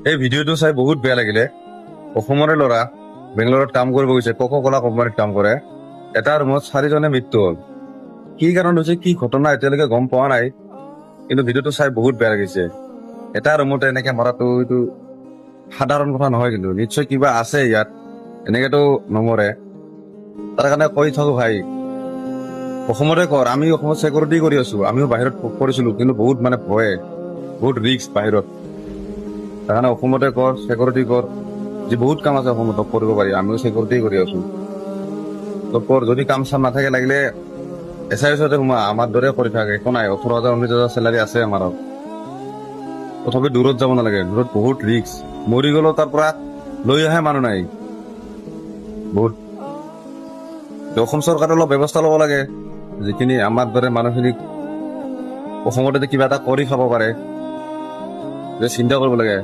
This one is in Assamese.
এই ভিডিঅ'টো চাই বহুত বেয়া লাগিলে। অসমৰে ল'ৰা বেংগলোৰত কাম কৰিব গৈছে, কক কলা কোম্পানীত কাম কৰে। এটা ৰুমত 4জনে মৃত্যু হ'ল। কি কাৰণ হৈছে, কি ঘটনা এতিয়ালৈকে গম পোৱা নাই, কিন্তু ভিডিঅ'টো চাই বহুত বেয়া লাগিছে। এটা ৰুমতে এনেকে মৰাটো এইটো সাধাৰণ কথা নহয়, কিন্তু নিশ্চয় কিবা আছে ইয়াত, এনেকেতো নমৰে। তাৰ কাৰণে কৈ থাকো ভাই, অসমতে কৰ। আমি অসমত চিকিউৰিটি কৰি আছো, আমিও বাহিৰত কৰিছিলো, কিন্তু বহুত ভয়ে, বহুত ৰিস্ক বাহিৰত। তাৰ কাৰণে অসমতে কৰ, চিকিউৰিটি কৰ। যে বহুত কাম আছে অসমত কৰিব পাৰি, আমিও চিকিউৰিটি কৰি আছো। তো কৰ, যদি কাম চাম নাথাকে লাগিলে SISতে সোমা, আমাৰ দৰে কৰি থাকে, একো নাই। 18,000 19,000 চেলাৰী আছে আমাৰ। তথাপি দূৰত যাব নালাগে, দূৰত বহুত ৰিস্ক। মৰি গ'লেও তাৰ পৰা লৈ আহে মানুহ নাই বহুত। অসম চৰকাৰে অলপ ব্যৱস্থা ল'ব লাগে, যিখিনি আমাৰ দৰে মানুহখিনিক অসমতে কিবা এটা কৰি খাব পাৰে, চিন্তা কৰিব লাগে।